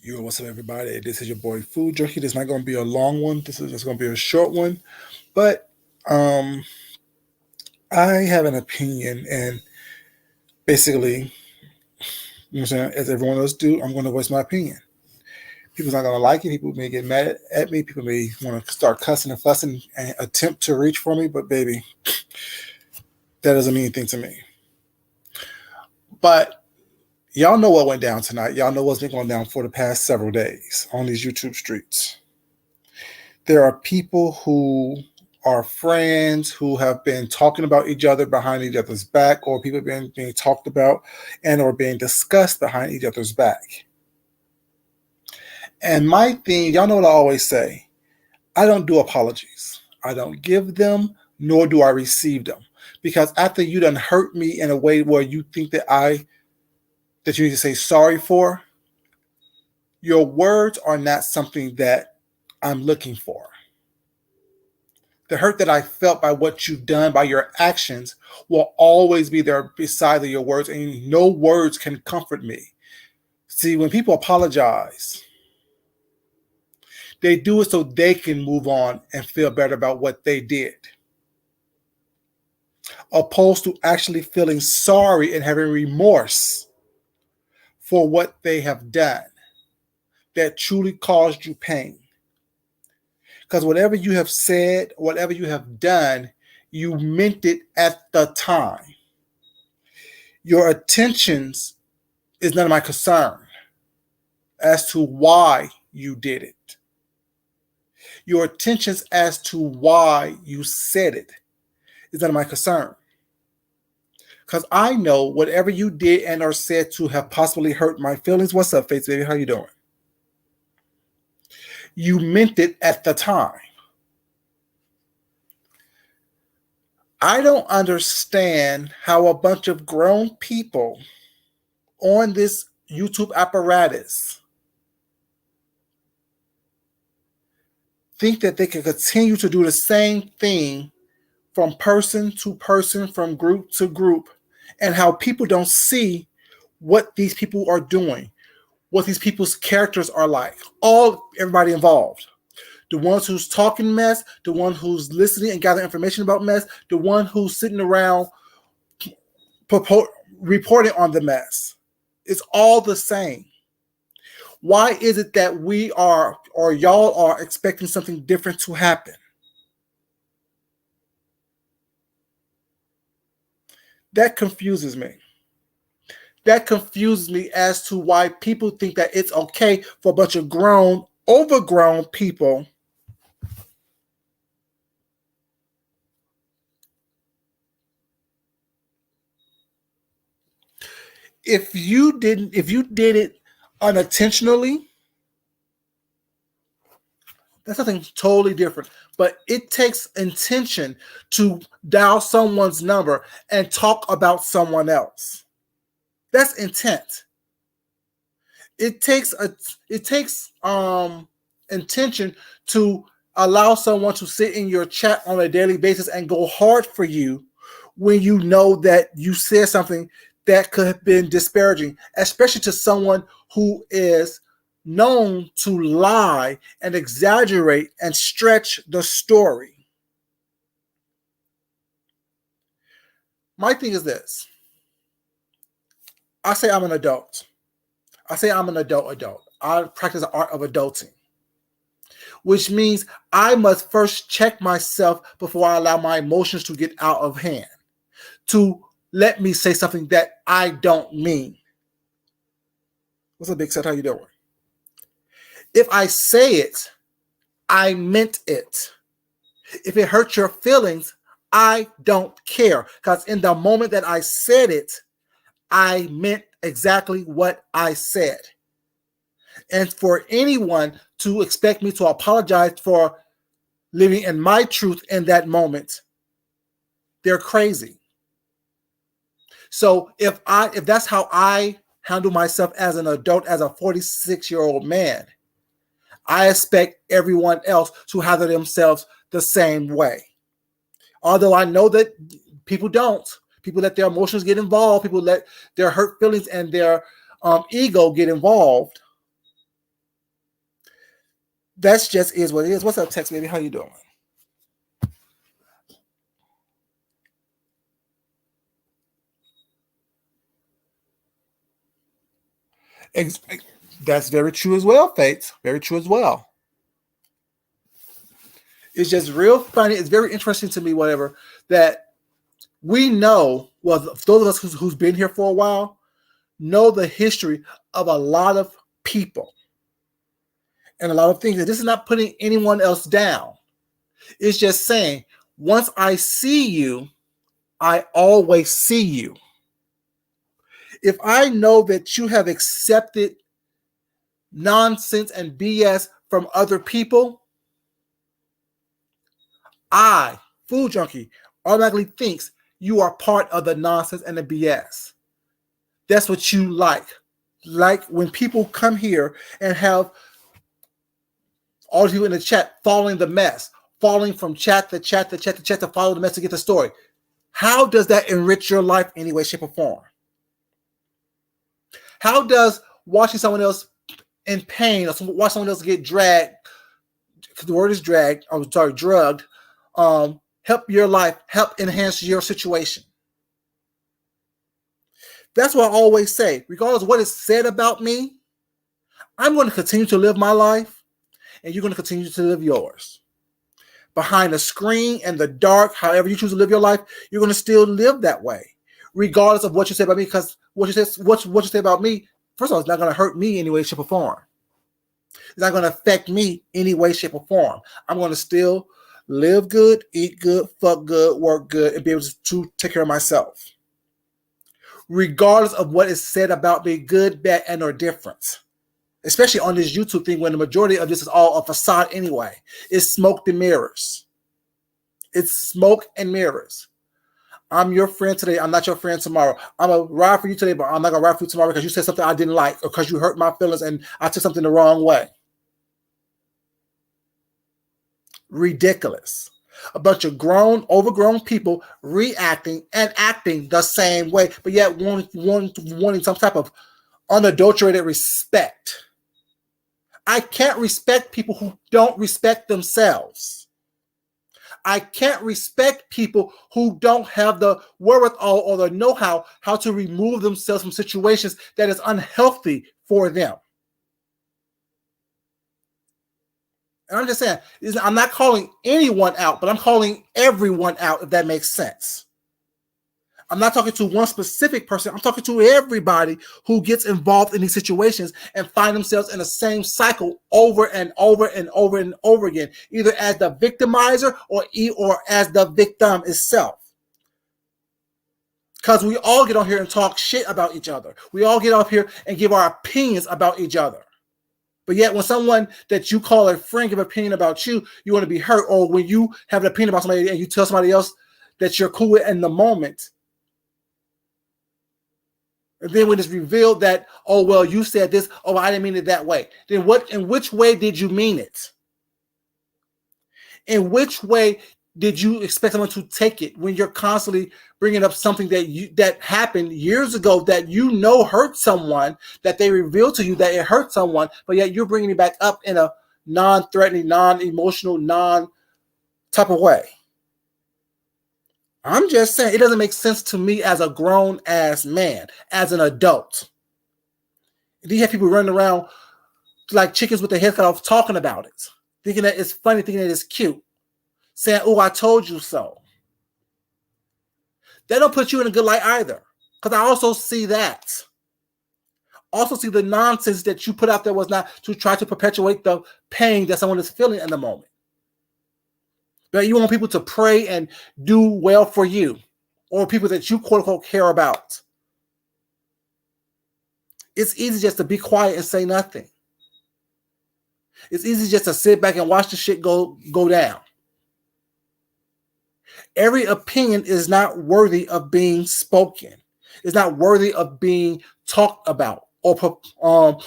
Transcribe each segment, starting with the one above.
Yo, what's up, everybody? This is your boy Food Jerky. This is not going to be a long one. This is just going to be a short one. But um, I have an opinion, and basically, you know what I'm saying, as everyone else do, I'm going to voice my opinion. People's not going to like it. People may get mad at me. People may want to start cussing and fussing and attempt to reach for me. But baby, that doesn't mean anything to me. But y'all know what went down tonight. Y'all know what's been going down for the past several days on these YouTube streets. There are people who are friends who have been talking about each other behind each other's back, or people being talked about and or being discussed behind each other's back. And my thing, y'all know what I always say, I don't do apologies. I don't give them, nor do I receive them. Because after you done hurt me in a way where you think that you need to say sorry for, your words are not something that I'm looking for. The hurt that I felt by what you've done, by your actions, will always be there beside your words, and no words can comfort me. See, when people apologize, they do it so they can move on and feel better about what they did, opposed to actually feeling sorry and having remorse for what they have done that truly caused you pain. Because whatever you have said, whatever you have done, you meant it at the time. Your attentions is none of my concern as to why you did it. Your attentions as to why you said it is none of my concern. Because I know whatever you did and or said to have possibly hurt my feelings. What's up, Faith, baby? How you doing? You meant it at the time. I don't understand how a bunch of grown people on this YouTube apparatus think that they can continue to do the same thing from person to person, from group to group, and how people don't see what these people are doing, what these people's characters are like. Everybody involved. The ones who's talking mess, the one who's listening and gathering information about mess, the one who's sitting around reporting on the mess. It's all the same. Why is it that we are, or y'all are, expecting something different to happen? That confuses me. That confuses me as to why people think that it's okay for a bunch of grown, overgrown people if you did it unintentionally, that's something totally different. But it takes intention to dial someone's number and talk about someone else. That's intent. It takes intention to allow someone to sit in your chat on a daily basis and go hard for you when you know that you said something that could have been disparaging, especially to someone who is known to lie and exaggerate and stretch the story. My thing is this. I say I'm an adult. I say I'm an adult. I practice the art of adulting, which means I must first check myself before I allow my emotions to get out of hand, to let me say something that I don't mean. What's up, Big Set? How you doing? If I say it, I meant it. If it hurts your feelings, I don't care. Because in the moment that I said it, I meant exactly what I said. And for anyone to expect me to apologize for living in my truth in that moment, they're crazy. So if that's how I handle myself as an adult, as a 46-year-old man, I expect everyone else to handle themselves the same way. Although I know that people don't. People let their emotions get involved. People let their hurt feelings and their ego get involved. That's just is what it is. What's up, Tex baby? How you doing? Ex- that's very true as well, Fates. Very true as well. It's just real funny. It's very interesting to me, whatever, that we know, well, those of us who's been here for a while, know the history of a lot of people and a lot of things. And this is not putting anyone else down. It's just saying, once I see you, I always see you. If I know that you have accepted nonsense and BS from other people, I, Food Junkie, automatically thinks you are part of the nonsense and the BS. That's what you like. Like when people come here and have all of you in the chat following the mess, falling from chat to chat to chat to chat to follow the mess to get the story. How does that enrich your life in any way, shape, or form? How does watching someone else in pain or watch someone else get dragged, because the word is dragged, I'm sorry, drugged, help your life, help enhance your situation? That's what I always say. Regardless of what is said about me, I'm going to continue to live my life, and you're going to continue to live yours. Behind the screen and the dark, however you choose to live your life, you're going to still live that way, regardless of what you say about me. Because what you say about me, first of all, it's not going to hurt me any way, shape, or form. It's not going to affect me any way, shape, or form. I'm going to still live good, eat good, fuck good, work good, and be able to take care of myself, regardless of what is said about me, good, bad, and or different. Especially on this YouTube thing, when the majority of this is all a facade anyway. It's smoke and mirrors. It's smoke and mirrors. I'm your friend today. I'm not your friend tomorrow. I'm going to ride for you today, but I'm not going to ride for you tomorrow because you said something I didn't like or because you hurt my feelings and I took something the wrong way. Ridiculous. A bunch of grown, overgrown people reacting and acting the same way, but yet wanting some type of unadulterated respect. I can't respect people who don't respect themselves. I can't respect people who don't have the wherewithal or the know-how how to remove themselves from situations that is unhealthy for them. And I'm just saying, I'm not calling anyone out, but I'm calling everyone out, if that makes sense. I'm not talking to one specific person. I'm talking to everybody who gets involved in these situations and find themselves in the same cycle over and over and over and over again, either as the victimizer or as the victim itself. Because we all get on here and talk shit about each other. We all get up here and give our opinions about each other. But yet when someone that you call a friend give an opinion about you, you want to be hurt. Or when you have an opinion about somebody and you tell somebody else that you're cool with in the moment, and then when it's revealed that, oh, well, you said this, oh, I didn't mean it that way. Then what? In which way did you mean it? In which way did you expect someone to take it when you're constantly bringing up something that happened years ago that you know hurt someone, that they revealed to you that it hurt someone, but yet you're bringing it back up in a non-threatening, non-emotional, non-type of way? I'm just saying, it doesn't make sense to me as a grown-ass man, as an adult. You have people running around like chickens with their head cut off talking about it, thinking that it's funny, thinking that it's cute, saying, oh, I told you so. They don't put you in a good light either, because I also see that. Also see the nonsense that you put out there was not to try to perpetuate the pain that someone is feeling in the moment. But you want people to pray and do well for you, or people that you quote unquote care about. It's easy just to be quiet and say nothing. It's easy just to sit back and watch the shit go down. Every opinion is not worthy of being spoken. It's not worthy of being talked about, or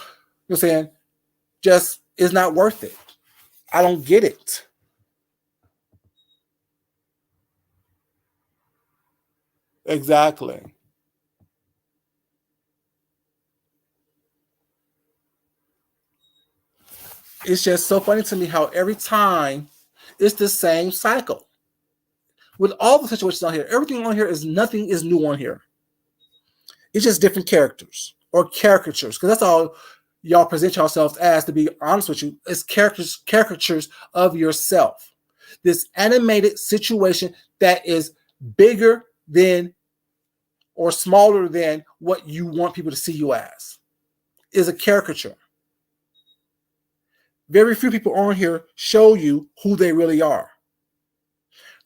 you're saying, just is not worth it. I don't get it. Exactly. It's just so funny to me how every time it's the same cycle. With all the situations on here, everything on here is nothing is new on here. It's just different characters or caricatures, because that's all y'all present yourselves as, to be honest with you. It's caricatures of yourself. This animated situation that is bigger than or smaller than what you want people to see you as is a caricature. Very few people on here show you who they really are.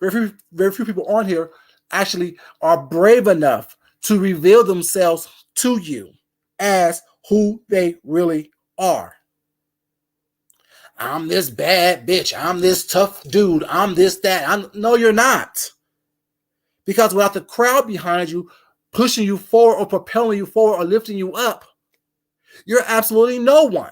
Very few people on here actually are brave enough to reveal themselves to you as who they really are. I'm this bad bitch. I'm this tough dude. I'm this, that. No, you're not. Because without the crowd behind you, pushing you forward or propelling you forward or lifting you up, you're absolutely no one.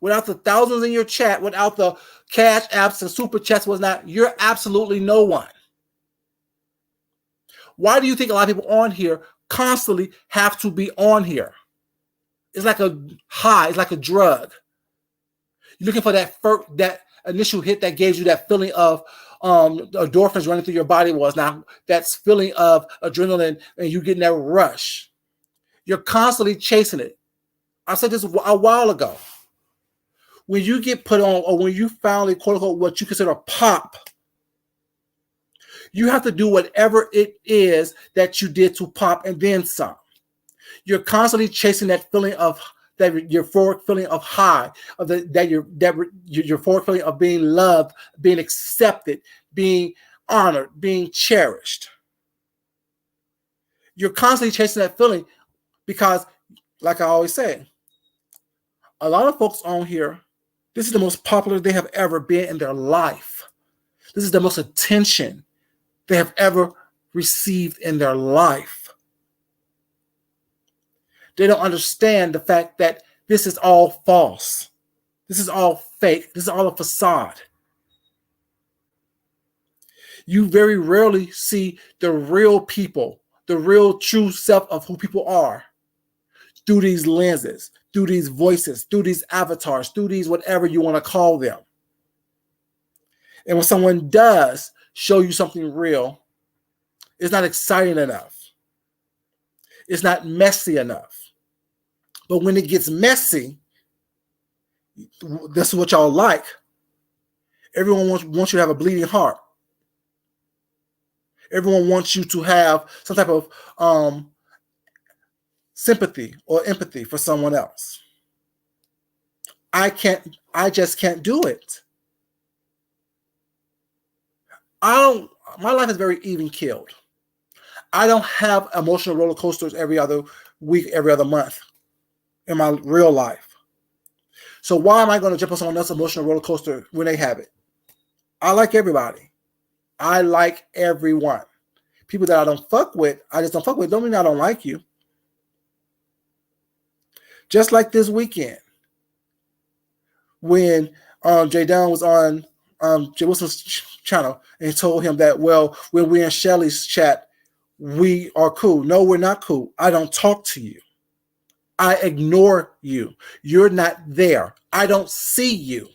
Without the thousands in your chat, without the cash apps and super chats, you're absolutely no one. Why do you think a lot of people on here constantly have to be on here? It's like a high, it's like a drug. You're looking for that initial hit that gives you that feeling of endorphins running through your body. That's feeling of adrenaline and you getting that rush. You're constantly chasing it. I said this a while ago. When you get put on, or when you finally, quote unquote, what you consider pop, you have to do whatever it is that you did to pop and then some. You're constantly chasing that feeling of that euphoric feeling of high, of your euphoric feeling of being loved, being accepted, being honored, being cherished. You're constantly chasing that feeling because, like I always say, a lot of folks on here, this is the most popular they have ever been in their life. This is the most attention they have ever received in their life. They don't understand the fact that this is all false. This is all fake. This is all a facade. You very rarely see the real people, the real true self of who people are through these lenses, through these voices, through these avatars, through these whatever you want to call them. And when someone does show you something real, it's not exciting enough. It's not messy enough. But when it gets messy, this is what y'all like. Everyone wants you to have a bleeding heart. Everyone wants you to have some type of sympathy or empathy for someone else. I just can't do it. My life is very even keeled. I don't have emotional roller coasters every other week, every other month in my real life. So why am I going to jump on someone else's emotional roller coaster when they have it? I like everybody. I like everyone. People that I don't fuck with, I just don't fuck with, don't mean I don't like you. Just like this weekend, when Jay Dunn was on Jay Wilson's channel and he told him that, well, when we're in Shelly's chat, we are cool. No, we're not cool. I don't talk to you. I ignore you. You're not there. I don't see you.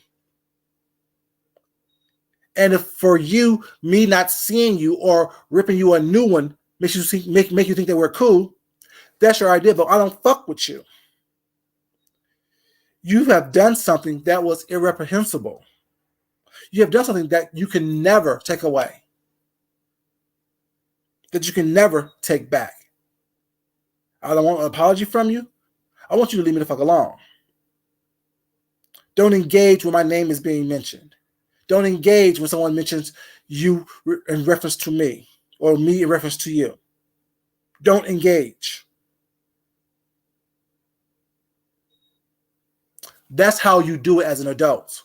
And if for you, me not seeing you or ripping you a new one makes you think, make you think that we're cool, that's your idea, but I don't fuck with you. You have done something that was irreprehensible. You have done something that you can never take away, that you can never take back. I don't want an apology from you. I want you to leave me the fuck alone. Don't engage when my name is being mentioned. Don't engage when someone mentions you in reference to me or me in reference to you. Don't engage. That's how you do it as an adult.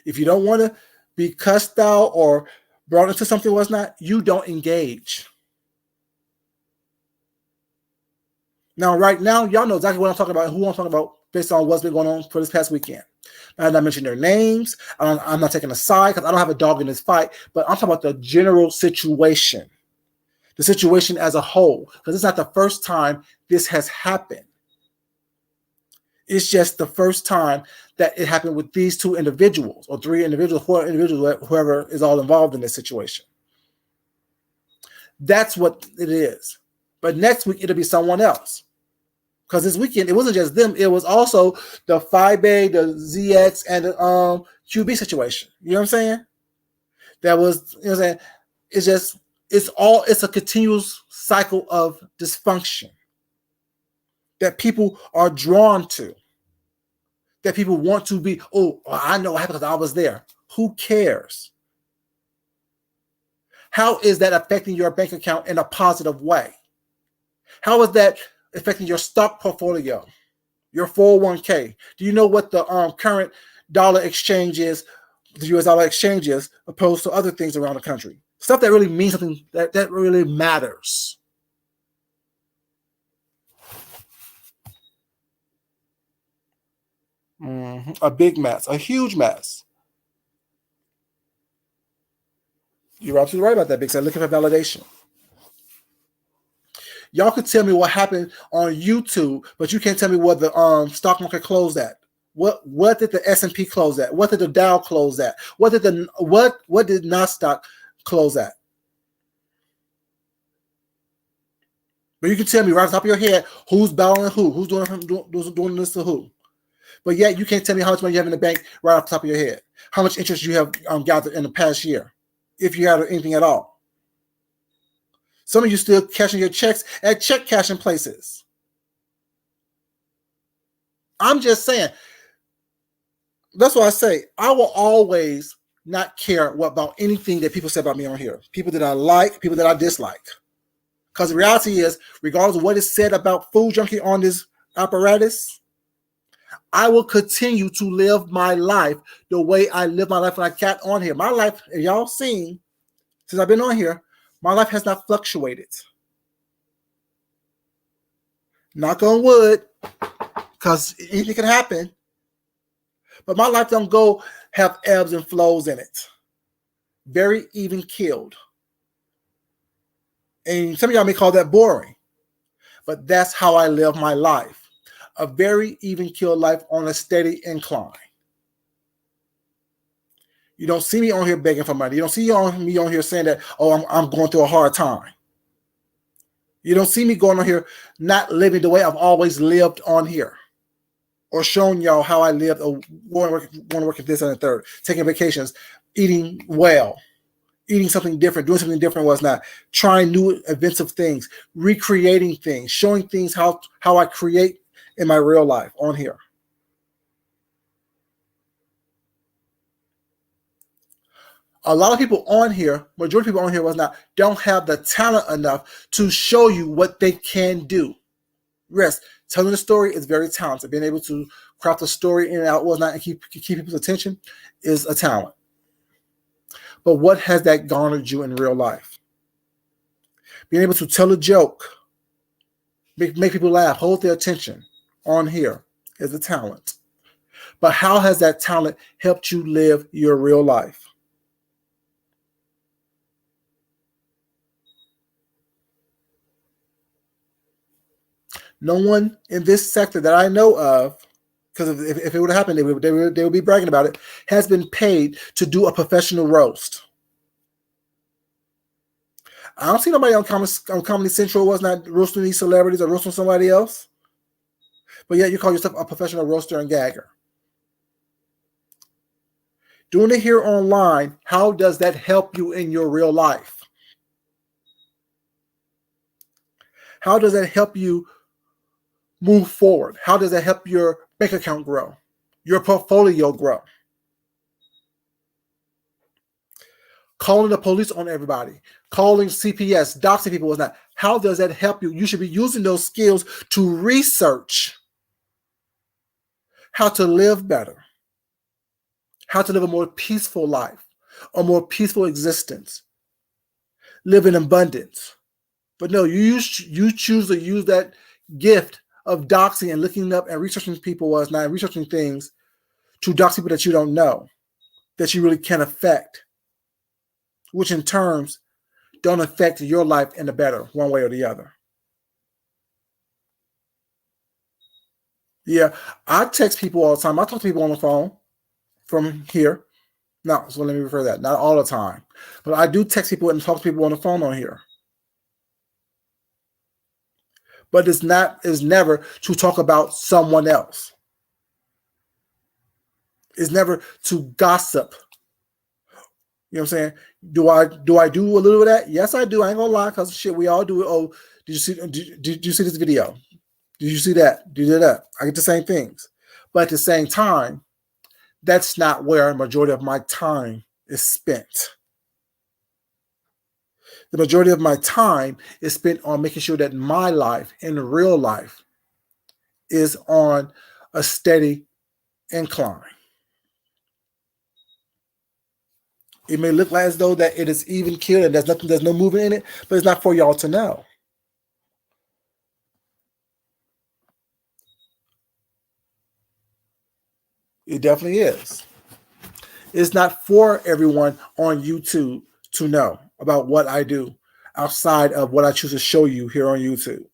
If you don't want to be cussed out or brought into something was not, you don't engage. Now, right now, y'all know exactly what I'm talking about and who I'm talking about based on what's been going on for this past weekend. I'm not mentioning their names. I'm not taking a side because I don't have a dog in this fight, but I'm talking about the general situation, the situation as a whole, because it's not the first time this has happened. It's just the first time that it happened with these two individuals or three individuals, four individuals, whoever is all involved in this situation. That's what it is. But next week, it'll be someone else. Because this weekend, it wasn't just them. It was also the Phi-Bay, the ZX, and the QB situation. You know what I'm saying? That was, you know what I'm saying? It's just, it's a continuous cycle of dysfunction that people are drawn to. That people want to be, oh, I know what happened because I was there. Who cares? How is that affecting your bank account in a positive way? How is that affecting your stock portfolio, your 401k? Do you know what the current dollar exchange is, the US dollar exchange is, opposed to other things around the country? Stuff that really means something, that really matters. A big mess, a huge mess. You're absolutely right about that, Big Sam. Looking for validation. Y'all could tell me what happened on YouTube, but you can't tell me what the stock market closed at. What did the S&P close at? What did the Dow close at? What did Nasdaq close at? But you can tell me right off the top of your head who's battling who, who's doing this to who. But yet you can't tell me how much money you have in the bank right off the top of your head. How much interest you have gathered in the past year, if you have anything at all. Some of you still cashing your checks at check cashing places. I'm just saying. That's why I say I will always not care about anything that people say about me on here. People that I like, people that I dislike. Because the reality is, regardless of what is said about Food Junkie on this apparatus, I will continue to live my life the way I live my life when I got on here. My life, as y'all seen, since I've been on here, my life has not fluctuated. Knock on wood, because anything can happen. But my life don't go have ebbs and flows in it. Very even keeled. And some of y'all may call that boring. But that's how I live my life. A very even keeled life on a steady incline. You don't see me on here begging for money. You don't see me on here saying that, oh, I'm going through a hard time. You don't see me going on here not living the way I've always lived on here. Or showing y'all how I lived, or want to work at this and the third, taking vacations, eating well, eating something different, doing something different was not, trying new inventive things, recreating things, showing things how I create in my real life on here. A lot of people on here, majority of people on here don't have the talent enough to show you what they can do. Yes, telling the story is very talented. Being able to craft a story in and out was not and keep people's attention is a talent. But what has that garnered you in real life? Being able to tell a joke, make people laugh, hold their attention on here is a talent. But how has that talent helped you live your real life? No one in this sector that I know of, because if it would have happened, they would be bragging about it, has been paid to do a professional roast. I don't see nobody on Comedy Central was not roasting these celebrities or roasting somebody else. But yet you call yourself a professional roaster and gagger. Doing it here online, how does that help you in your real life? How does that help you move forward? How does that help your bank account grow? Your portfolio grow? Calling the police on everybody, calling CPS, doxing people was not. How does that help you? You should be using those skills to research how to live better, how to live a more peaceful life, a more peaceful existence, live in abundance. But no, you choose to use that gift of doxing and looking up and researching people was not researching things to dox people that you don't know, that you really can affect, which in terms don't affect your life in the better, one way or the other. Yeah, I text people all the time. I talk to people on the phone from here. No, so let me refer that. Not all the time, but I do text people and talk to people on the phone on here. But it's never to talk about someone else. It's never to gossip. You know what I'm saying? Do I do a little of that? Yes, I do. I ain't gonna lie, cause shit, we all do it. Oh, did you see this video? Did you see that? Did you do that? I get the same things. But at the same time, that's not where a majority of my time is spent. The majority of my time is spent on making sure that my life in real life is on a steady incline. It may look like as though that it is even killed and there's no movement in it, but it's not for y'all to know. It definitely is. It's not for everyone on YouTube to know about what I do outside of what I choose to show you here on YouTube.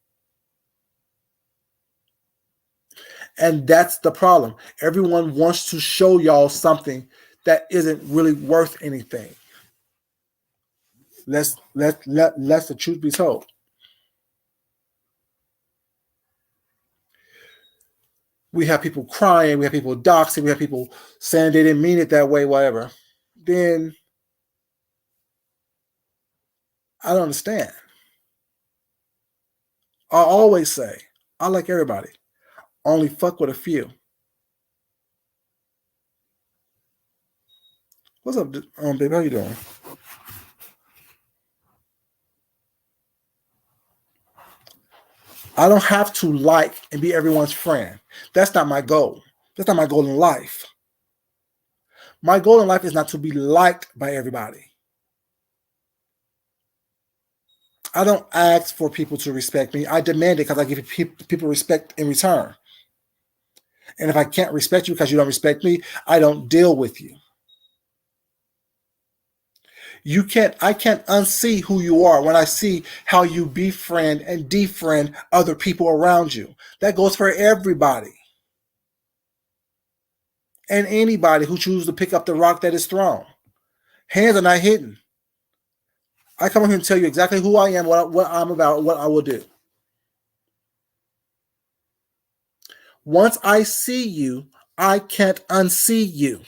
And that's the problem. Everyone wants to show y'all something that isn't really worth anything. Let's let the truth be told. We have people crying, we have people doxing, we have people saying they didn't mean it that way, whatever. Then I don't understand. I always say, I like everybody. Only fuck with a few. What's up, baby? How you doing? I don't have to like and be everyone's friend. That's not my goal. That's not my goal in life. My goal in life is not to be liked by everybody. I don't ask for people to respect me. I demand it because I give people respect in return. And if I can't respect you because you don't respect me, I don't deal with you. I can't unsee who you are when I see how you befriend and defriend other people around you. That goes for everybody. And anybody who chooses to pick up the rock that is thrown. Hands are not hidden. I come here and tell you exactly who I am, what I'm about, what I will do. Once I see you, I can't unsee you.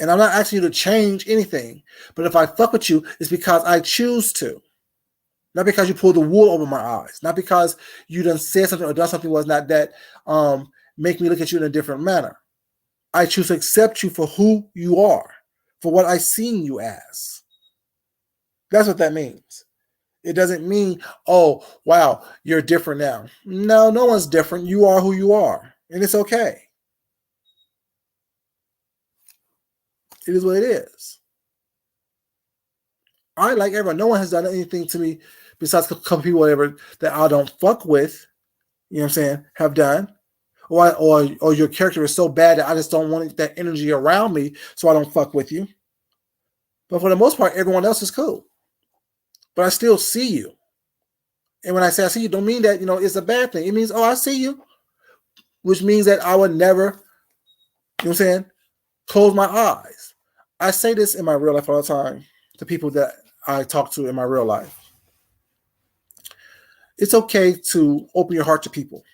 And I'm not asking you to change anything. But if I fuck with you, it's because I choose to. Not because you pulled the wool over my eyes. Not because you done said something or done something was not that make me look at you in a different manner. I choose to accept you for who you are, for what I seen you as. That's what that means. It doesn't mean, oh, wow, you're different now. No, no one's different. You are who you are. And it's okay. It is what it is. I like everyone. No one has done anything to me besides a couple people, whatever, that I don't fuck with, you know what I'm saying, have done. Or your character is so bad that I just don't want that energy around me, so I don't fuck with you. But for the most part, everyone else is cool. But I still see you. And when I say I see you, don't mean that, it's a bad thing. It means, oh, I see you. Which means that I would never, you know what I'm saying, close my eyes. I say this in my real life all the time to people that I talk to in my real life. It's okay to open your heart to people.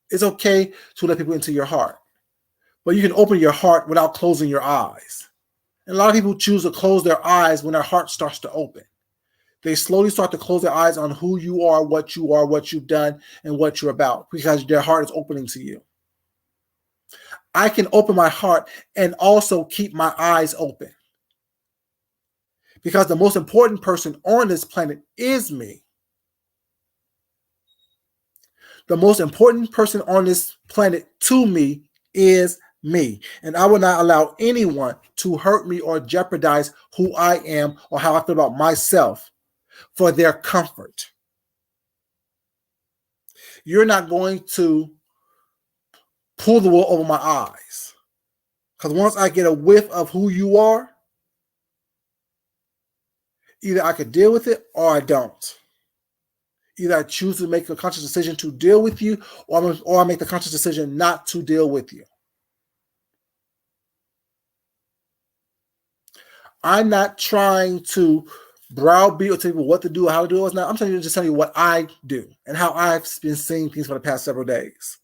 It's okay to let people into your heart. But you can open your heart without closing your eyes. And a lot of people choose to close their eyes when their heart starts to open. They slowly start to close their eyes on who you are, what you've done, and what you're about, because their heart is opening to you. I can open my heart and also keep my eyes open. Because the most important person on this planet is me. The most important person on this planet to me is me. And I will not allow anyone to hurt me or jeopardize who I am or how I feel about myself for their comfort. You're not going to pull the wool over my eyes. Because once I get a whiff of who you are, either I could deal with it or I don't. Either I choose to make a conscious decision to deal with you, or I make the conscious decision not to deal with you. I'm not trying to browbeat or tell people what to do or how to do it. I'm just telling you what I do and how I've been seeing things for the past several days.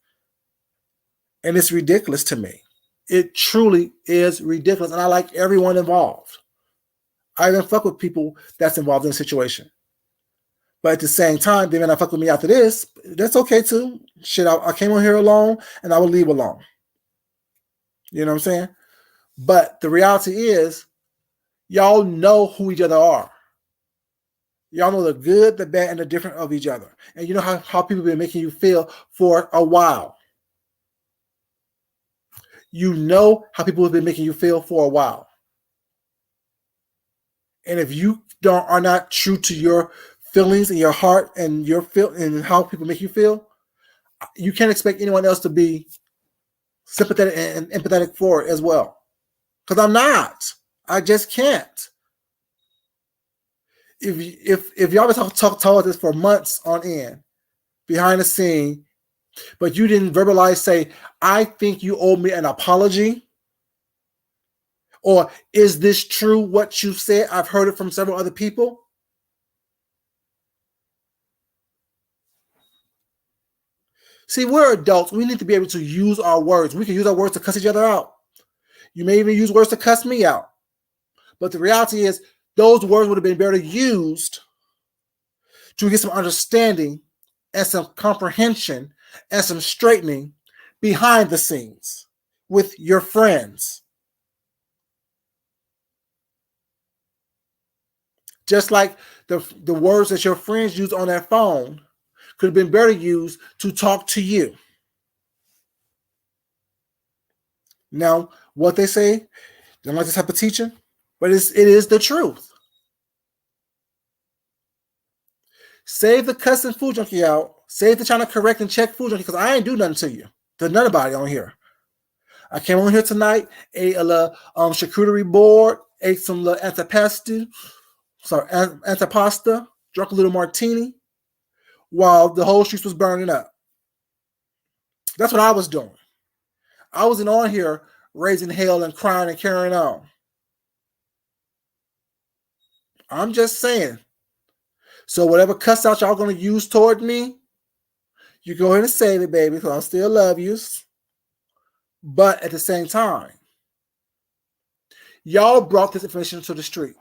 And it's ridiculous to me. It truly is ridiculous. And I like everyone involved. I even fuck with people that's involved in the situation. But at the same time, they may not fuck with me after this. That's okay too. Shit, I came on here alone and I will leave alone. You know what I'm saying? But the reality is, y'all know who each other are. Y'all know the good, the bad, and the different of each other. And you know how people have been making you feel for a while. You know how people have been making you feel for a while. And if you are not true to your feelings and your heart and your feel and how people make you feel, you can't expect anyone else to be sympathetic and empathetic for it as well. Because I'm not. I just can't. If y'all been talking this for months on end, behind the scene, but you didn't verbalize, say, I think you owe me an apology, or is this true what you said? I've heard it from several other people. See, we're adults. We need to be able to use our words. We can use our words to cuss each other out. You may even use words to cuss me out. But the reality is, those words would have been better used to get some understanding and some comprehension and some straightening behind the scenes with your friends. Just like the words that your friends use on their phone could have been better used to talk to you. Now, what they say, they don't like this type of teaching, but it is the truth. Save the cussing food junkie out. Save the trying to correct and check food junkie, because I ain't do nothing to you. To nobody on here. I came on here tonight, ate a little charcuterie board, ate some little antipasta, drank a little martini, while the whole street was burning up. That's what I was doing. I wasn't on here raising hell and crying and carrying on. I'm just saying. So whatever cuss out y'all going to use toward me, you go ahead and save it, baby, because I still love you. But at the same time, y'all brought this information to the street.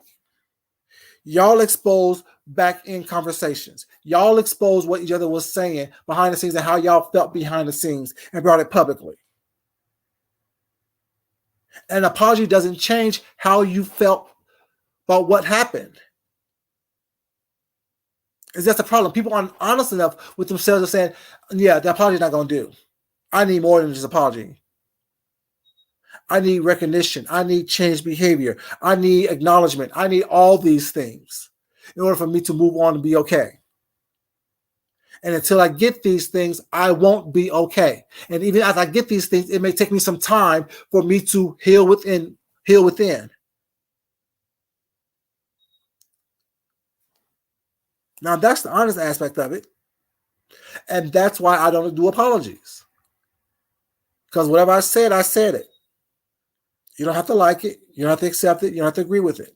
Y'all exposed back in conversations. Y'all exposed what each other was saying behind the scenes and how y'all felt behind the scenes and brought it publicly. An apology doesn't change how you felt about what happened. Is that's the problem? People aren't honest enough with themselves of saying, yeah, the apology is not going to do. I need more than just apology. I need recognition. I need changed behavior. I need acknowledgement. I need all these things in order for me to move on and be okay. And until I get these things, I won't be okay. And even as I get these things, it may take me some time for me to heal within. Now, that's the honest aspect of it. And that's why I don't do apologies. Because whatever I said it. You don't have to like it. You don't have to accept it. You don't have to agree with it.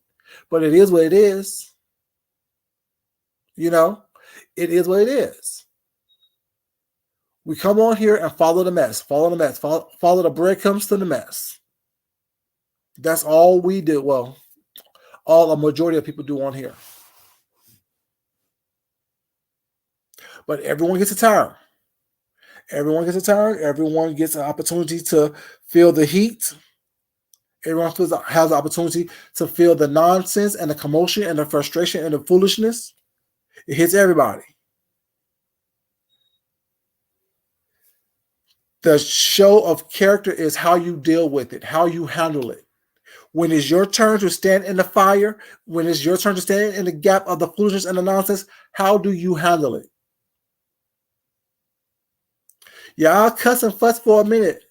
But it is what it is. You know, it is what it is. We come on here and follow the mess. Follow the breadcrumbs to the mess. That's all we do. Well, all a majority of people do on here. But everyone gets a turn. Everyone gets a turn. Everyone gets an opportunity to feel the heat. Everyone has the opportunity to feel the nonsense and the commotion and the frustration and the foolishness. It hits everybody. The show of character is how you deal with it, how you handle it. When it's your turn to stand in the fire, when it's your turn to stand in the gap of the foolishness and the nonsense, how do you handle it? Yeah, I'll cuss and fuss for a minute.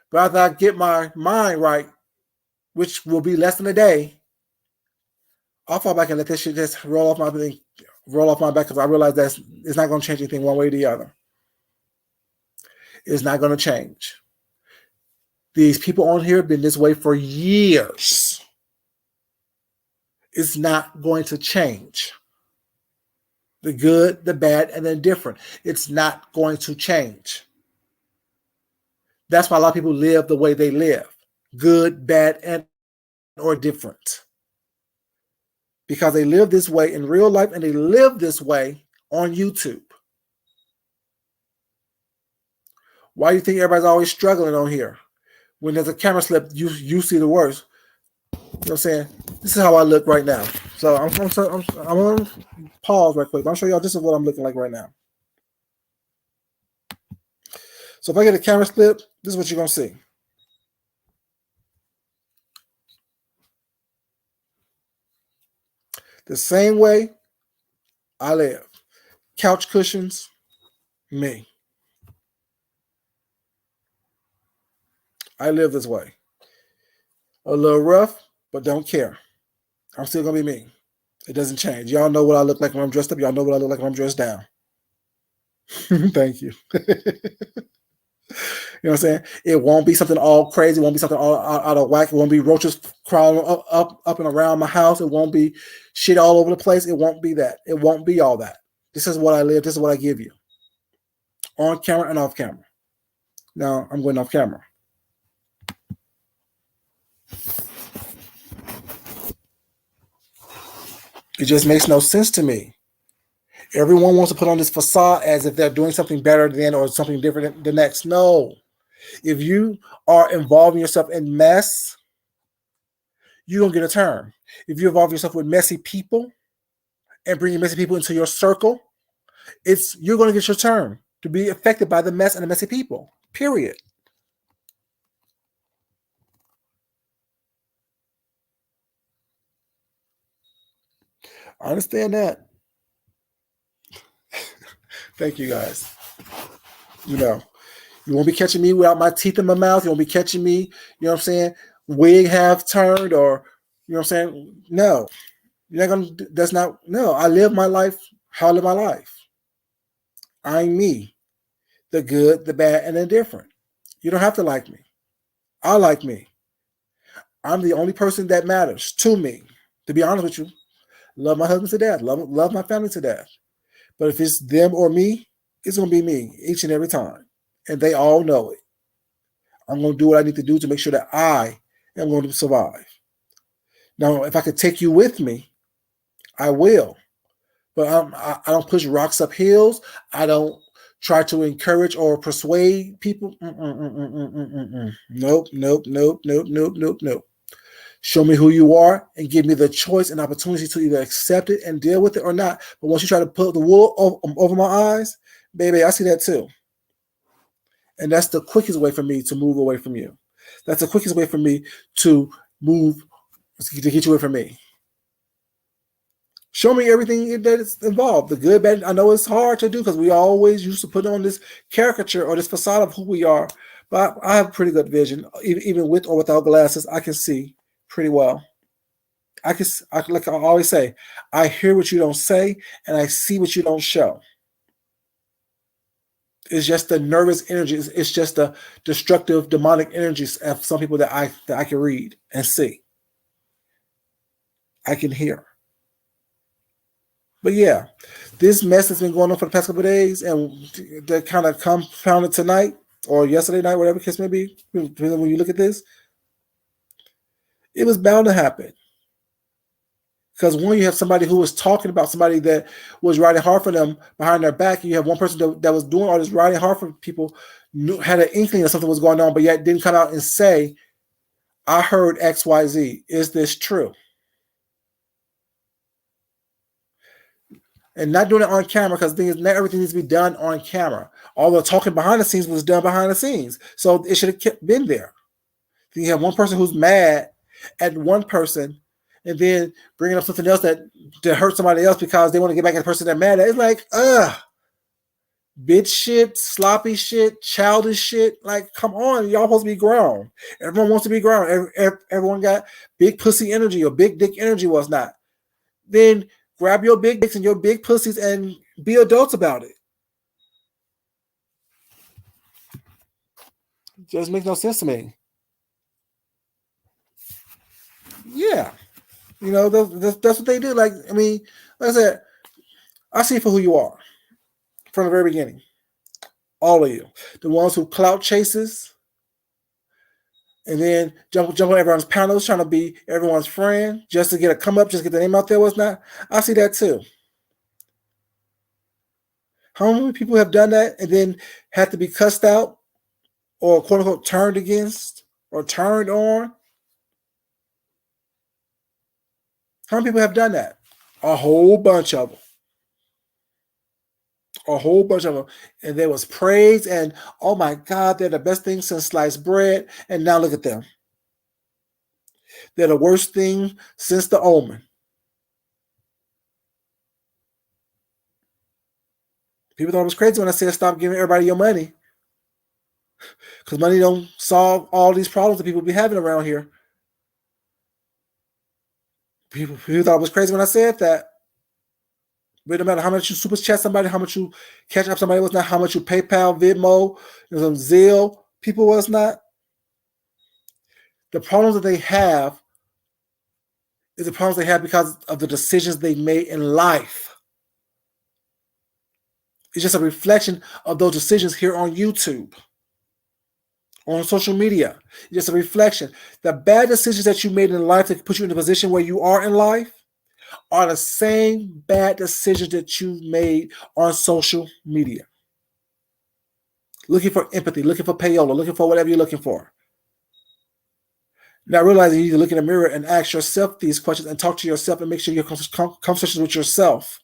But after I get my mind right, which will be less than a day, I'll fall back and let this shit just roll off my thing, roll off my back because I realize that it's not going to change anything one way or the other. It's not going to change. These people on here have been this way for years. It's not going to change. The good, the bad, and the indifferent. It's not going to change. That's why a lot of people live the way they live. Good, bad, and or different. Because they live this way in real life and they live this way on YouTube. Why do you think everybody's always struggling on here? When there's a camera slip, you see the worst. You know what I'm saying? This is how I look right now. So I'm going to pause right quick. I'll show y'all this is what I'm looking like right now. So if I get a camera slip, this is what you're going to see. The same way I live. Couch cushions, me. I live this way. A little rough, but don't care. I'm still going to be me. It doesn't change. Y'all know what I look like when I'm dressed up. Y'all know what I look like when I'm dressed down. Thank you. You know what I'm saying? It won't be something all crazy. It won't be something all out of whack. It won't be roaches crawling up and around my house. It won't be shit all over the place. It won't be that. It won't be all that. This is what I live. This is what I give you. On camera and off camera. Now, I'm going off camera. It just makes no sense to me. Everyone wants to put on this facade as if they're doing something better than or something different than the next. No. If you are involving yourself in mess, you don't get a turn. If you involve yourself with messy people and bringing messy people into your circle, you're going to get your turn to be affected by the mess and the messy people. Period. I understand that. Thank you, guys. You know, you won't be catching me without my teeth in my mouth. You won't be catching me, you know what I'm saying, wig half turned or, you know what I'm saying? No. You're not going to, that's not, no. I live my life how I live my life. I'm me. The good, the bad, and the indifferent. You don't have to like me. I like me. I'm the only person that matters to me. To be honest with you, love my husband to death. Love my family to death. But if it's them or me, it's going to be me each and every time. And they all know it. I'm going to do what I need to do to make sure that I am going to survive. Now, if I could take you with me, I will. But I don't push rocks up hills. I don't try to encourage or persuade people. Nope. Show me who you are and give me the choice and opportunity to either accept it and deal with it or not. But once you try to put the wool over my eyes, baby, I see that too. And that's the quickest way for me to move away from you. That's the quickest way for me to get you away from me. Show me everything that is involved. The good, bad. I know it's hard to do because we always used to put on this caricature or this facade of who we are. But I have pretty good vision. Even with or without glasses, I can see pretty well. Like I always say, I hear what you don't say and I see what you don't show. It's just the nervous energy. It's just the destructive, demonic energies of some people that I can read and see. I can hear. But yeah, this mess has been going on for the past couple of days, and that kind of compounded tonight or yesterday night, whatever the case may be. When you look at this, it was bound to happen. Because when you have somebody who was talking about somebody that was riding hard for them behind their back, and you have one person that was doing all this riding hard for people, had an inkling that something was going on, but yet didn't come out and say, I heard XYZ. Is this true? And not doing it on camera, because the thing is, not everything needs to be done on camera. All the talking behind the scenes was done behind the scenes. So it should have been there. Then you have one person who's mad at one person and then bringing up something else that hurt somebody else because they want to get back at the person they're mad at. It's like, bitch shit, sloppy shit, childish shit. Like, come on, y'all supposed to be grown. Everyone wants to be grown. Everyone got big pussy energy or big dick energy was not. Then Grab your big dicks and your big pussies and be adults about it. Just makes no sense to me. Yeah. You know, that's what they do. Like, I mean, like I said, I see for who you are from the very beginning. All of you. The ones who clout chases and then jump on everyone's panels trying to be everyone's friend just to get a come up, just get the name out there, what's not. I see that too. How many people have done that and then had to be cussed out or quote unquote turned against or turned on? How many people have done that? A whole bunch of them. A whole bunch of them. And there was praise and, oh my God, they're the best thing since sliced bread. And now look at them. They're the worst thing since the Omen. People thought it was crazy when I said stop giving everybody your money. Because money don't solve all these problems that people be having around here. People thought it was crazy when I said that. But no matter how much you super chat somebody, how much you catch up somebody was not, how much you PayPal, Venmo, some Zelle, people was not. The problems that they have is the problems they have because of the decisions they made in life. It's just a reflection of those decisions here on YouTube, on social media. It's just a reflection. The bad decisions that you made in life that put you in the position where you are in life are the same bad decisions that you made on social media. Looking for empathy, looking for payola, looking for whatever you're looking for. Now realizing you need to look in the mirror and ask yourself these questions and talk to yourself and make sure your conversations with yourself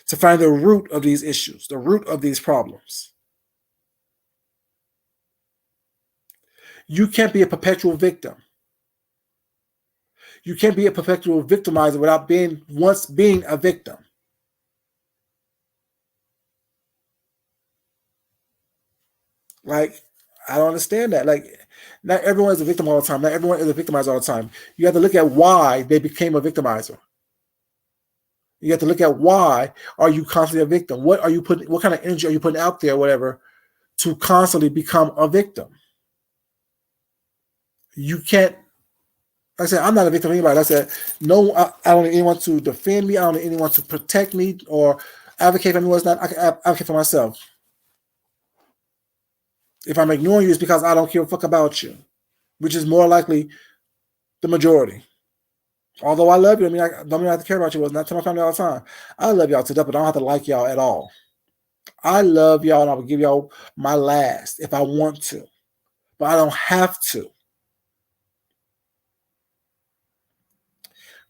to find the root of these issues, the root of these problems. You can't be a perpetual victim. You can't be a perpetual victimizer without once being a victim. Like, I don't understand that. Like, not everyone is a victim all the time. Not everyone is a victimizer all the time. You have to look at why they became a victimizer. You have to look at why are you constantly a victim? What kind of energy are you putting out there, whatever, to constantly become a victim? You can't, like I said, I'm not a victim of anybody. Like I said, no, I don't need anyone to defend me. I don't need anyone to protect me or advocate for me. What's not, I can advocate for myself. If I'm ignoring you, it's because I don't care a fuck about you, which is more likely the majority. Although I love you, I mean, I don't mean I have to care about you. It's not to my family all the time. I love y'all to death, but I don't have to like y'all at all. I love y'all and I will give y'all my last if I want to, but I don't have to.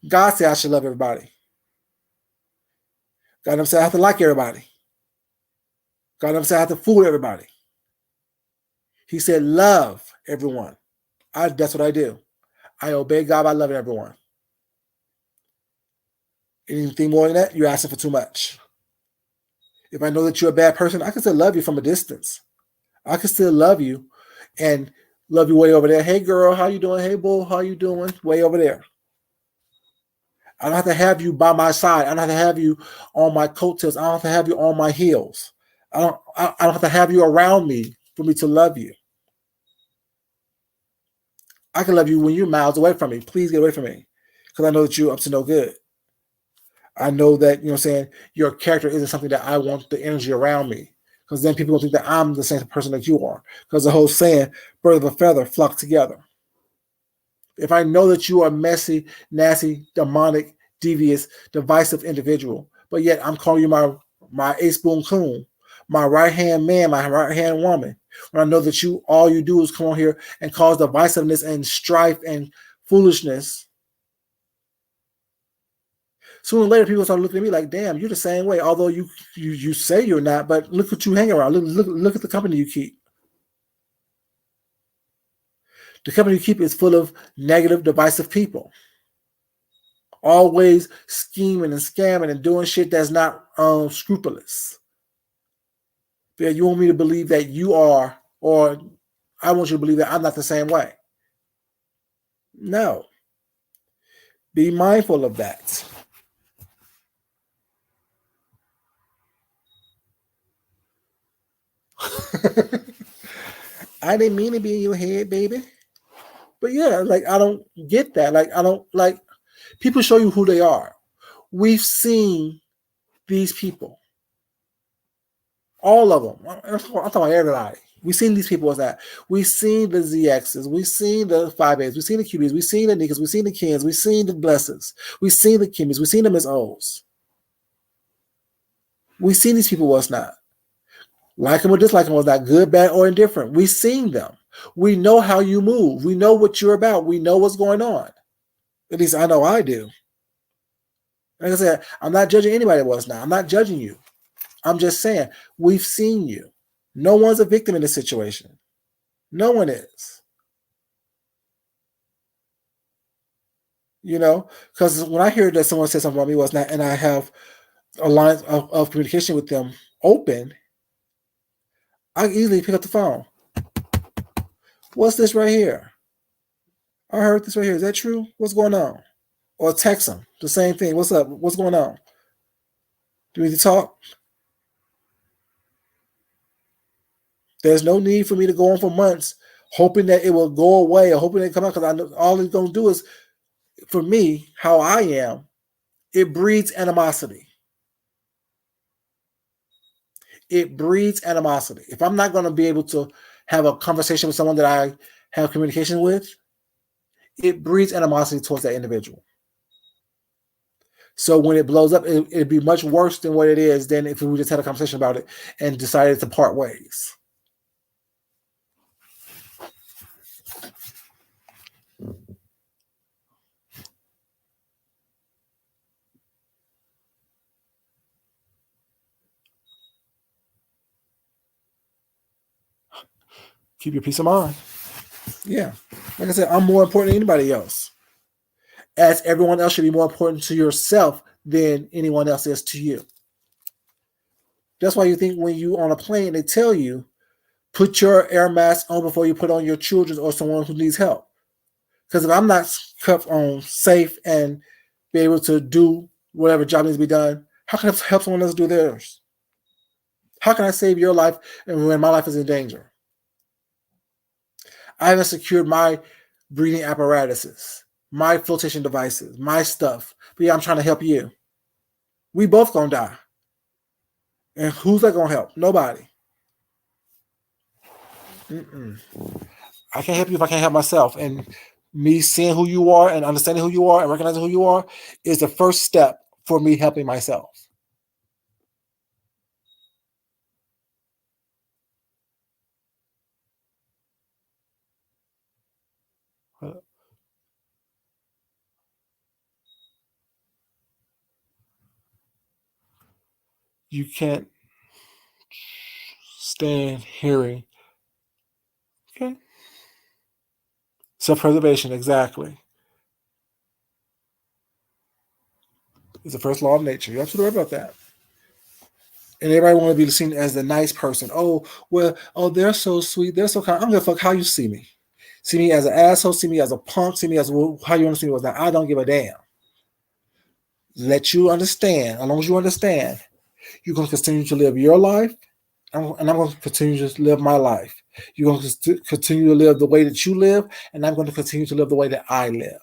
God said I should love everybody. God never said I have to like everybody. God never said I have to fool everybody. He said love everyone. That's what I do. I obey God by loving everyone. Anything more than that, you're asking for too much. If I know that you're a bad person, I can still love you from a distance. I can still love you and love you way over there. Hey girl, how you doing? Hey bull, how you doing? Way over there. I don't have to have you by my side. I don't have to have you on my coattails. I don't have to have you on my heels. I don't have to have you around me for me to love you. I can love you when you're miles away from me. Please get away from me. Because I know that you're up to no good. I know that, you know what I'm saying, your character isn't something that I want the energy around me. Because then people will think that I'm the same person that you are. Because the whole saying, birds of a feather flock together. If I know that you are a messy, nasty, demonic, devious, divisive individual, but yet I'm calling you my ace boon coon, my right-hand man, my right-hand woman, when I know that all you do is come on here and cause divisiveness and strife and foolishness, sooner or later people start looking at me like, damn, you're the same way. Although you say you're not, but look what you hang around. Look at the company you keep. The company you keep is full of negative, divisive people. Always scheming and scamming and doing shit that's not scrupulous. But you want me to believe that you are, or I want you to believe that I'm not the same way. No. Be mindful of that. I didn't mean to be in your head, baby. But yeah, like I don't get that. Like I don't like people show you who they are. We've seen these people, all of them. I'm talking about everybody. We've seen these people as that. We've seen the ZXs. We've seen the 5As. We've seen the QBs. We've seen the Nikas. We've seen the Kens. We've seen the Blessings. We've seen the Kimmies. We've seen the Miss O's. We've seen these people what's not. Like them or dislike them was not good, bad, or indifferent. We've seen them. We know how you move. We know what you're about. We know what's going on. At least I know I do. Like I said, I'm not judging anybody that was not. I'm not judging you. I'm just saying, we've seen you. No one's a victim in this situation. No one is. You know, because when I hear that someone says something about me was not, and I have a line of communication with them open, I easily pick up the phone. What's this right here? I heard this right here. Is that true? What's going on? Or text them. The same thing. What's up? What's going on? Do we need to talk? There's no need for me to go on for months hoping that it will go away or hoping it come out, because I know all it's going to do is, for me, how I am, it breeds animosity. It breeds animosity. If I'm not going to be able to have a conversation with someone that I have communication with, it breeds animosity towards that individual. So when it blows up, it'd be much worse than what it is than if we just had a conversation about it and decided to part ways. Keep your peace of mind. Yeah. Like I said, I'm more important than anybody else. As everyone else should be more important to yourself than anyone else is to you. That's why you think when you on a plane, they tell you, put your air mask on before you put on your children or someone who needs help. Because if I'm not kept on safe and be able to do whatever job needs to be done, how can I help someone else do theirs? How can I save your life and when my life is in danger? I haven't secured my breathing apparatuses, my flotation devices, my stuff. But yeah, I'm trying to help you. We both gonna die. And who's that gonna help? Nobody. I can't help you if I can't help myself. And me seeing who you are and understanding who you are and recognizing who you are is the first step for me helping myself. You can't stand hearing. Okay. Self-preservation, exactly. It's the first law of nature. You're absolutely right about that. And everybody want to be seen as the nice person. Oh, well, oh, they're so sweet. They're so kind. I'm gonna fuck how you see me. See me as an asshole. See me as a punk. See me as how you want to see me. Was I don't give a damn. Let you understand. As long as you understand, you're gonna continue to live your life, and I'm going to continue to live my life. You're going to continue to live the way that you live, and I'm going to continue to live the way that I live.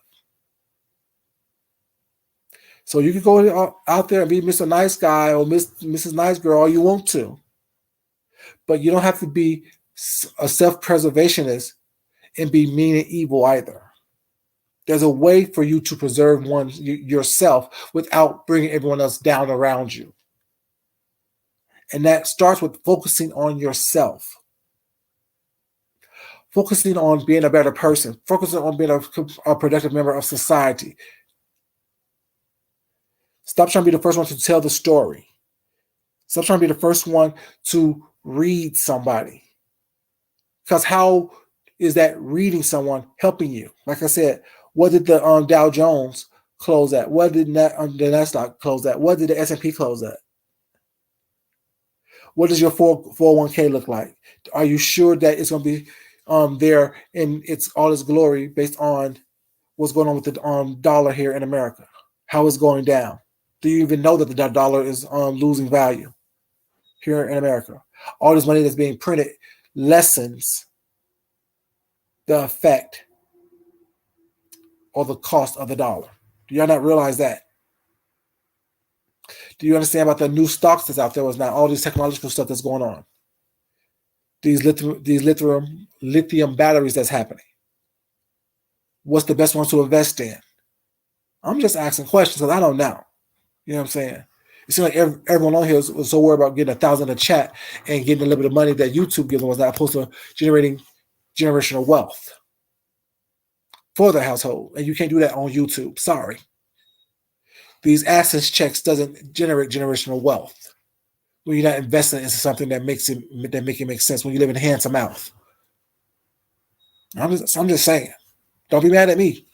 So you can go out there and be Mr. Nice Guy or Mrs. Nice Girl all you want to, but you don't have to be a self-preservationist and be mean and evil either. There's a way for you to preserve yourself without bringing everyone else down around you. And that starts with focusing on yourself. Focusing on being a better person, focusing on being a productive member of society. Stop trying to be the first one to tell the story. Stop trying to be the first one to read somebody. Because how is that reading someone helping you? Like I said, what did the Dow Jones close at? What did the Nasdaq close at? What did the S&P close at? What does your 401k look like? Are you sure that it's going to be there in all its glory based on what's going on with the dollar here in America? How it's going down? Do you even know that the dollar is losing value here in America? All this money that's being printed lessens the effect or the cost of the dollar. Do y'all not realize that? Do you understand about the new stocks that's out there? Was now all these technological stuff that's going on? These lithium batteries that's happening. What's the best one to invest in? I'm just asking questions because I don't know. You know what I'm saying? It seems like everyone on here was so worried about getting 1,000 in a chat and getting a little bit of money that YouTube gives them, was not opposed to generating generational wealth for the household. And you can't do that on YouTube. Sorry. These assets checks doesn't generate generational wealth when you're not investing into something that make it make sense when you live in hand to mouth. I'm just saying. Don't be mad at me.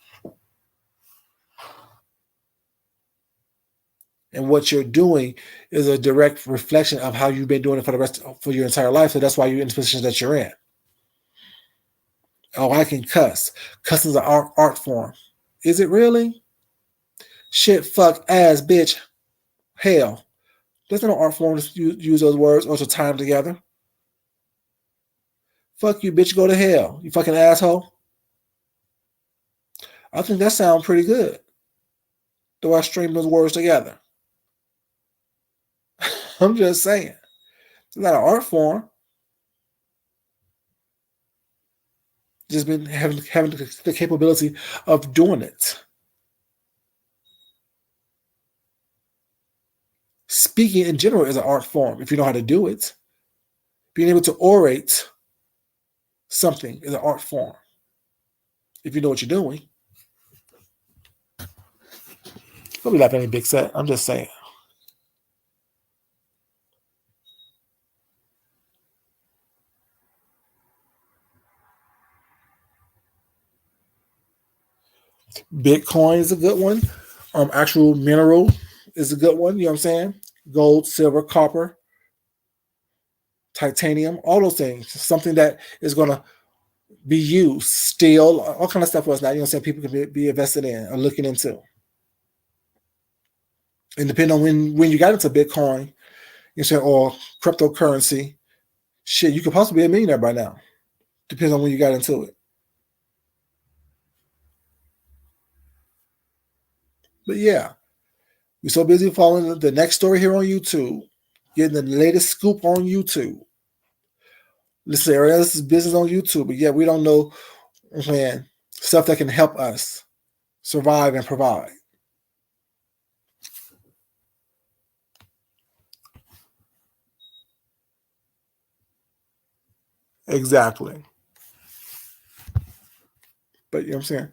And what you're doing is a direct reflection of how you've been doing it for your entire life. So that's why you're in the position that you're in. Oh, I can cuss. Cussing is an art form. Is it really? Shit, fuck, ass, bitch, hell. There's no art form to use those words or to tie them together. Fuck you, bitch, go to hell. You fucking asshole. I think that sounds pretty good. The way I stream those words together. I'm just saying. It's not an art form. Just been having the capability of doing it. Speaking in general is an art form if you know how to do it. Being able to orate something is an art form if you know what you're doing. Don't be laughing at any big set. I'm just saying. Bitcoin is a good one. Actual mineral is a good one. You know what I'm saying? Gold, silver, copper, titanium, all those things. Something that is going to be used. Steel, all kind of stuff was not. You know what I'm saying? People can be invested in or looking into. And depending on when you got into Bitcoin, you know, or cryptocurrency, shit, you could possibly be a millionaire by now. Depends on when you got into it. But yeah, we're so busy following the next story here on YouTube, getting the latest scoop on YouTube. Listen, this is business on YouTube, but yeah, we don't know, man, stuff that can help us survive and provide. Exactly. But you know what I'm saying?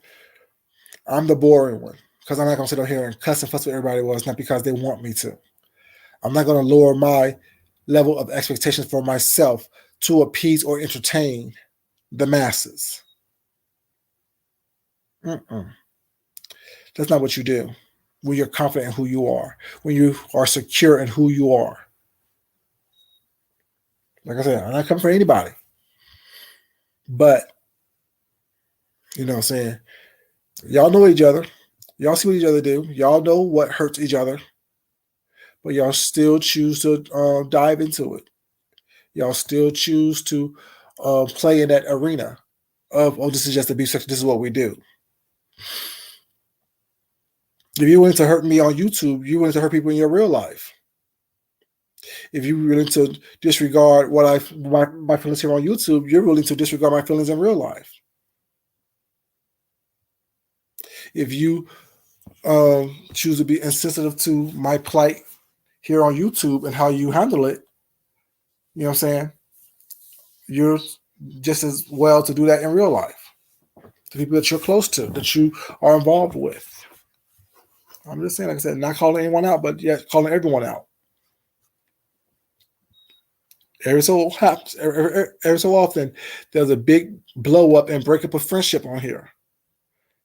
I'm the boring one because I'm not going to sit up here and cuss and fuss with everybody else, not because they want me to. I'm not going to lower my level of expectations for myself to appease or entertain the masses. Mm-mm. That's not what you do when you're confident in who you are, when you are secure in who you are. Like I said, I'm not coming for anybody. But, you know what I'm saying? Y'all know each other. Y'all see what each other do. Y'all know what hurts each other. But y'all still choose to dive into it. Y'all still choose to play in that arena of, oh, this is just a beef section. This is what we do. If you're willing to hurt me on YouTube, you're willing to hurt people in your real life. If you're willing to disregard my feelings here on YouTube, you're willing to disregard my feelings in real life. If you choose to be insensitive to my plight here on YouTube and how you handle it, you know what I'm saying? You're just as well to do that in real life. The people that you're close to, that you are involved with. I'm just saying, like I said, not calling anyone out, but yet calling everyone out. Every so often, there's a big blow up and breakup of friendship on here.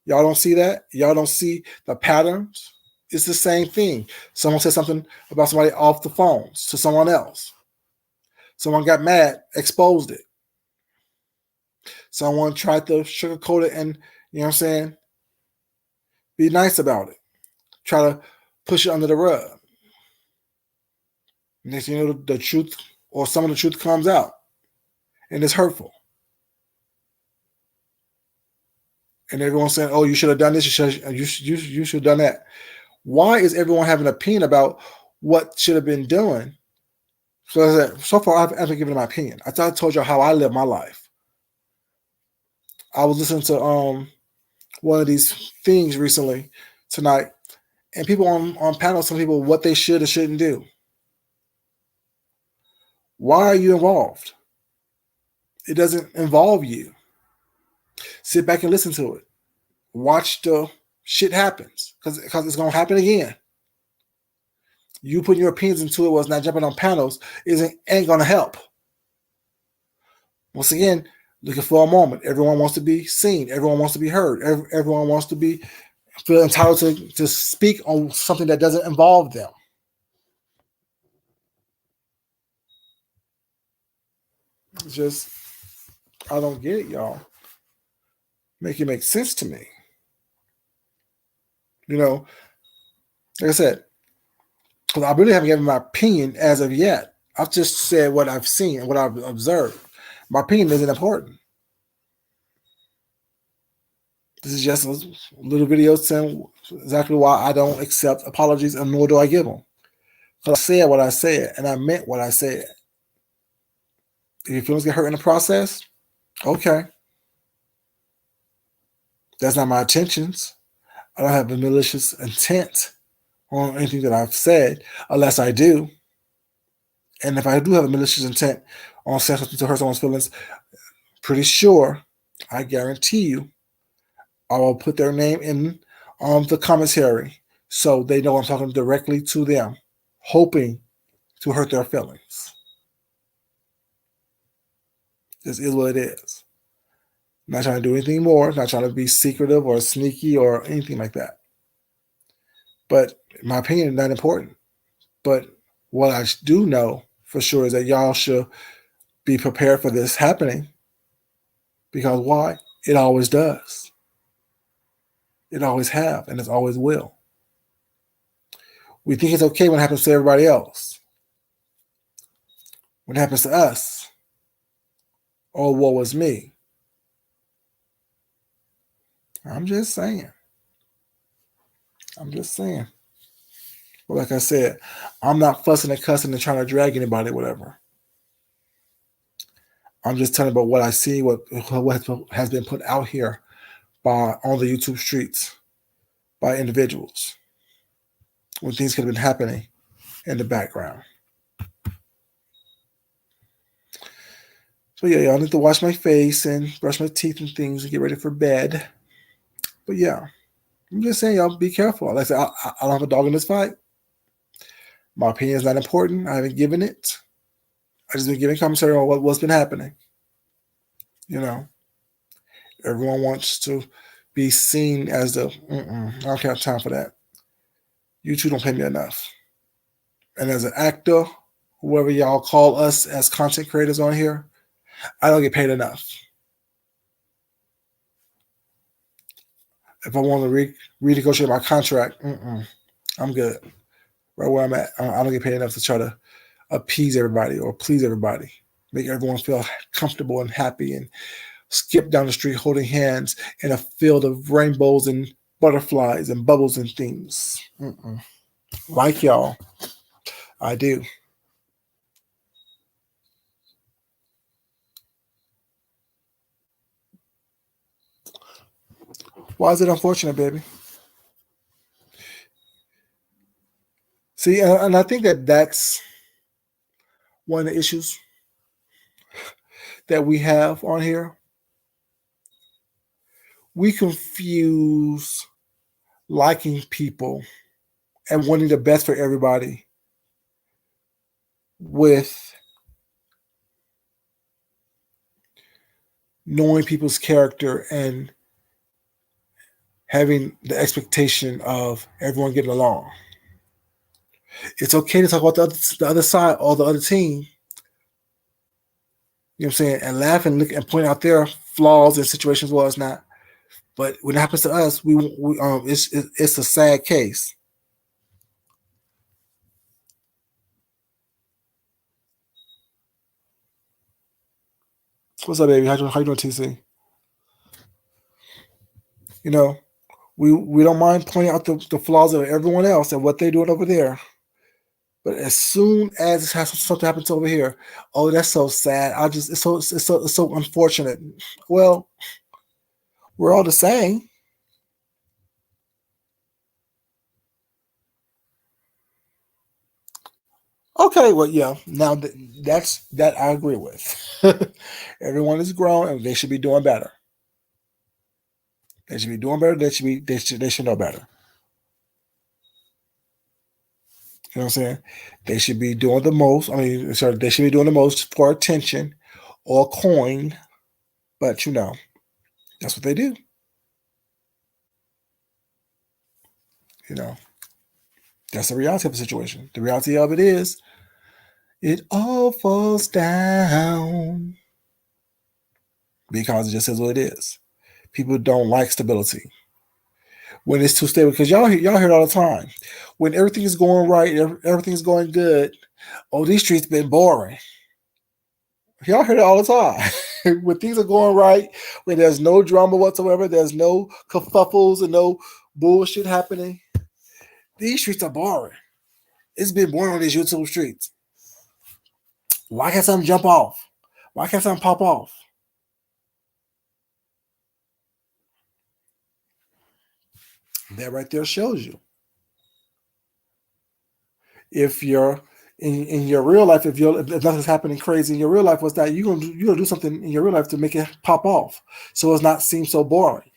Y'all don't see that? Y'all don't see the patterns? It's the same thing. Someone said something about somebody off the phones to someone else. Someone got mad, exposed it. Someone tried to sugarcoat it and, you know what I'm saying, Be nice about it. Try to push it under the rug. Next thing you know, the truth or some of the truth comes out, and it's hurtful. And everyone's saying, "Oh, you should have done this. You should have done that." Why is everyone having an opinion about what should have been done? So far, I've ever given my opinion. I thought I told you how I live my life. I was listening to one of these things recently tonight, and people on panels telling people what they should or shouldn't do. Why are you involved? It doesn't involve you. Sit back and listen to it. Watch the shit happens because it's gonna happen again. You putting your opinions into it was not jumping on panels ain't gonna help. Once again, looking for a moment. Everyone wants to be seen. Everyone wants to be heard. Everyone wants to feel entitled to speak on something that doesn't involve them. It's just, I don't get it, y'all. Make it make sense to me. You know, like I said, because I really haven't given my opinion as of yet. I've just said what I've seen and what I've observed. My opinion isn't important. This is just a little video saying exactly why I don't accept apologies and nor do I give them. Because I said what I said and I meant what I said. If your feelings get hurt in the process, okay. That's not my intentions. I don't have a malicious intent on anything that I've said, unless I do. And if I do have a malicious intent on saying something to hurt someone's feelings, pretty sure, I guarantee you, I will put their name in the commentary so they know I'm talking directly to them, hoping to hurt their feelings. This is what it is. I'm not trying to do anything more, not trying to be secretive or sneaky or anything like that. But in my opinion, not important. But what I do know for sure is that y'all should be prepared for this happening. Because why? It always does. It always have, and it always will. We think it's okay when it happens to everybody else. When it happens to us, oh, woe was me. I'm just saying. But like I said, I'm not fussing and cussing and trying to drag anybody, whatever. I'm just telling about what I see, what has been put out here on the YouTube streets by individuals when things could have been happening in the background. So yeah, I need to wash my face and brush my teeth and things and get ready for bed. But yeah, I'm just saying, y'all be careful. Like I said, I don't have a dog in this fight. My opinion is not important. I haven't given it. I just been giving commentary on what's been happening. You know, everyone wants to be seen as I don't have time for that. You two don't pay me enough. And as an actor, whoever y'all call us as content creators on here, I don't get paid enough. If I want to renegotiate my contract, I'm good. Right where I'm at, I don't get paid enough to try to appease everybody or please everybody, make everyone feel comfortable and happy and skip down the street holding hands in a field of rainbows and butterflies and bubbles and things. Like y'all, I do. Why is it unfortunate, baby? See, and I think that's one of the issues that we have on here. We confuse liking people and wanting the best for everybody with knowing people's character and having the expectation of everyone getting along. It's okay to talk about the other side or the other team. You know what I'm saying? And laugh and look and point out their flaws and situations. Well, it's not. But when it happens to us, it's a sad case. What's up, baby? How you doing, TC? You know, we don't mind pointing out the flaws of everyone else and what they're doing over there. But as soon as something happens over here, oh, that's so sad. It's so unfortunate. Well, we're all the same. Okay, well, yeah. Now that I agree with. Everyone is grown and they should be doing better. They should be doing better. They should know better. You know what I'm saying? They should be doing the most. I mean, sorry, they should be doing the most for attention or coin. But that's what they do. You know, that's the reality of the situation. The reality of it is, it all falls down because it just is what it is. People don't like stability when it's too stable because y'all hear it all the time. When everything is going right, everything is going good. Oh, these streets been boring. Y'all hear it all the time. When things are going right, when there's no drama whatsoever, there's no kerfuffles and no bullshit happening. These streets are boring. It's been boring on these YouTube streets. Why can't something jump off? Why can't something pop off? That right there shows you. If you're in your real life, if nothing's happening crazy in your real life, what's that? You're gonna do something in your real life to make it pop off, so it's not seem so boring.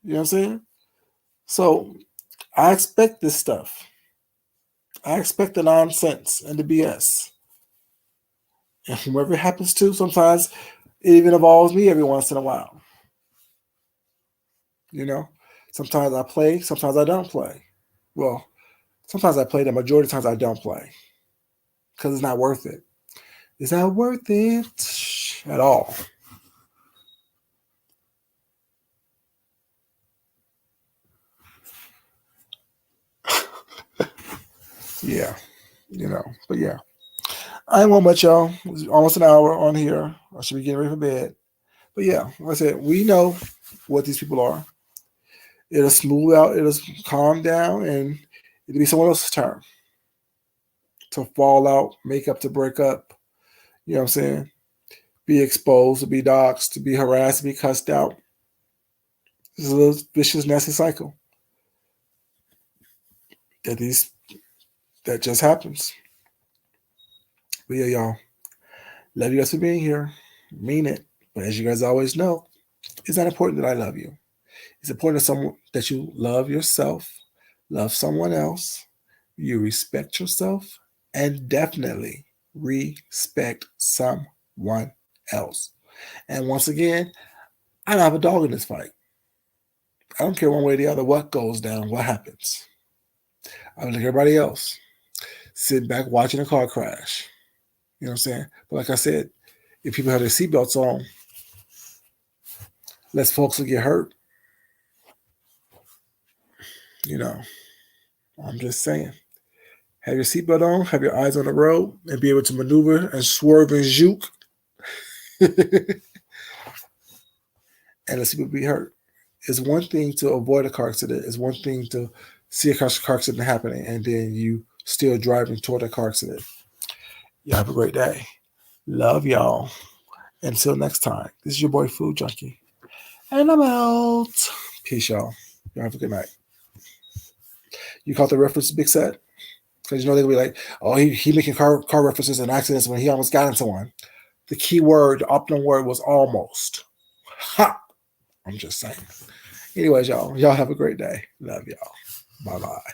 You know what I'm saying? So I expect this stuff. I expect the nonsense and the BS. And whoever it happens to, sometimes it even involves me every once in a while. You know, sometimes I play, sometimes I don't play. Well, sometimes I play, the majority of times I don't play because it's not worth it. It's not worth it at all. Yeah, but yeah. I ain't want much, y'all. It's almost an hour on here. I should be getting ready for bed. But yeah, like I said, we know what these people are. It'll smooth out, it'll calm down, and it'll be someone else's turn to fall out, make up, to break up. You know what I'm saying? Be exposed, to be doxxed, to be harassed, to be cussed out. This is a little vicious, nasty cycle that that just happens. But yeah, y'all. Love you guys for being here. Mean it. But as you guys always know, it's not important that I love you. It's important that you love yourself, love someone else, you respect yourself, and definitely respect someone else. And once again, I don't have a dog in this fight. I don't care one way or the other what goes down, what happens. I'm like everybody else, sit back watching a car crash. You know what I'm saying? But like I said, if people have their seatbelts on, less folks will get hurt. You know, I'm just saying. Have your seatbelt on, have your eyes on the road, and be able to maneuver and swerve and juke. And let people be hurt. It's one thing to avoid a car accident. It's one thing to see a car accident happening and then you still driving toward a car accident. Y'all have a great day. Love y'all. Until next time, this is your boy Food Junkie. And I'm out. Peace, y'all. Y'all have a good night. You caught the reference, Big Set? Because they're going to be like, oh, he making car references and accidents when he almost got into one. The key word, the optimum word was almost. Ha! I'm just saying. Anyways, y'all have a great day. Love y'all. Bye-bye.